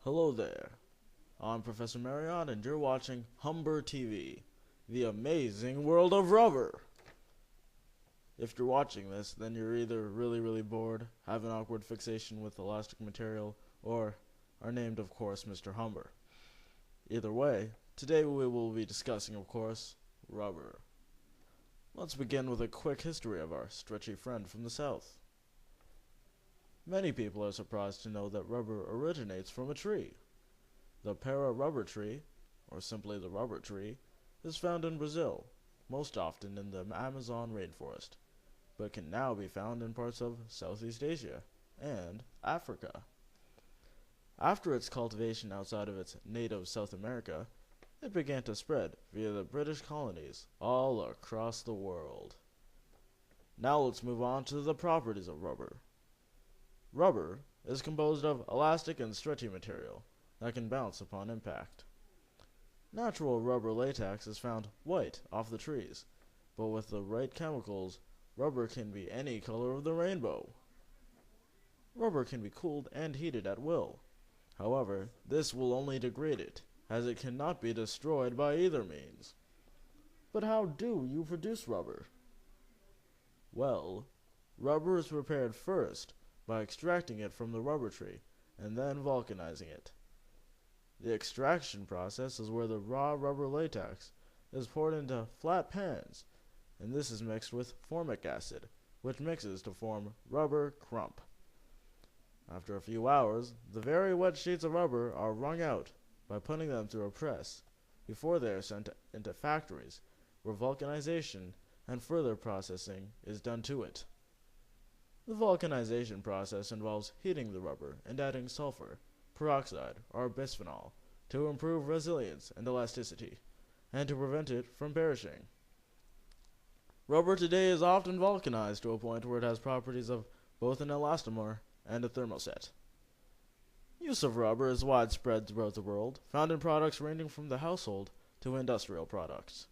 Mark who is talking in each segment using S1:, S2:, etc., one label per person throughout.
S1: Hello there. I'm Professor Marriott, and you're watching Humber TV, the amazing world of rubber. If you're watching this, then you're either really bored, have an awkward fixation with elastic material, or are named, of course, Mr. Humber. Either way, today we will be discussing, of course, rubber. Let's begin with a quick history of our stretchy friend from the South. Many people are surprised to know that rubber originates from a tree. The Pera rubber tree, or simply the rubber tree, is found in Brazil, most often in the Amazon rainforest, but can now be found in parts of Southeast Asia and Africa. After its cultivation outside of its native South America, it began to spread via the British colonies all across the world. Now let's move on to the properties of rubber. Rubber is composed of elastic and stretchy material that can bounce upon impact. Natural rubber latex is found white off the trees, but with the right chemicals, rubber can be any color of the rainbow. Rubber can be cooled and heated at will. However, this will only degrade it, as it cannot be destroyed by either means. But how do you produce rubber? Well, rubber is prepared first by extracting it from the rubber tree and then vulcanizing it. The extraction process is where the raw rubber latex is poured into flat pans, and this is mixed with formic acid, which mixes to form rubber crump. After a few hours, the very wet sheets of rubber are wrung out by putting them through a press before they are sent into factories where vulcanization and further processing is done to it. The vulcanization process involves heating the rubber and adding sulfur, peroxide, or bisphenol to improve resilience and elasticity, and to prevent it from perishing. Rubber today is often vulcanized to a point where it has properties of both an elastomer and a thermoset. Use of rubber is widespread throughout the world, found in products ranging from the household to industrial products.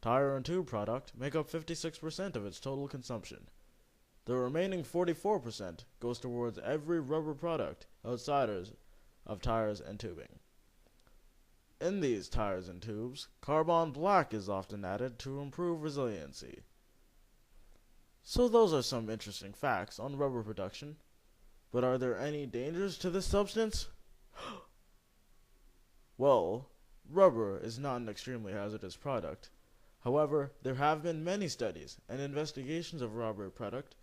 S1: Tire and tube product make up 56% of its total consumption. The remaining 44% goes towards every rubber product outside of tires and tubing. In these tires and tubes, carbon black is often added to improve resiliency. So those are some interesting facts on rubber production. But are there any dangers to this substance? Well, rubber is not an extremely hazardous product. However, there have been many studies and investigations of rubber product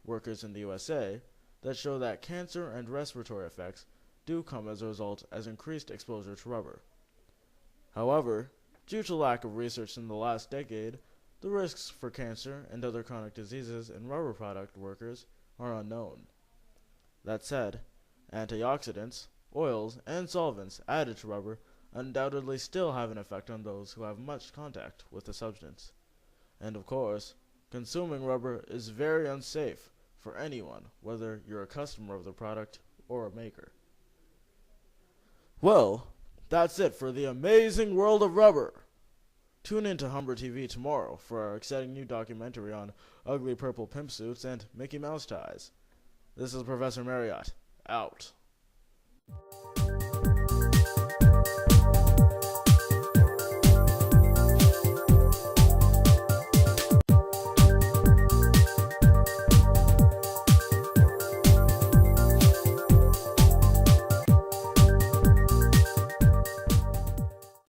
S1: workers in the USA that show that cancer and respiratory effects do come as a result as increased exposure to rubber. However, due to lack of research in the last decade, the risks for cancer and other chronic diseases in rubber product workers are unknown. That said, antioxidants, oils, and solvents added to rubber undoubtedly still have an effect on those who have much contact with the substance. And of course, consuming rubber is very unsafe for anyone, whether you're a customer of the product or a maker. Well, that's it for the amazing world of rubber. Tune in to Humber TV tomorrow for our exciting new documentary on ugly purple pimp suits and Mickey Mouse ties. This is Professor Marriott, out.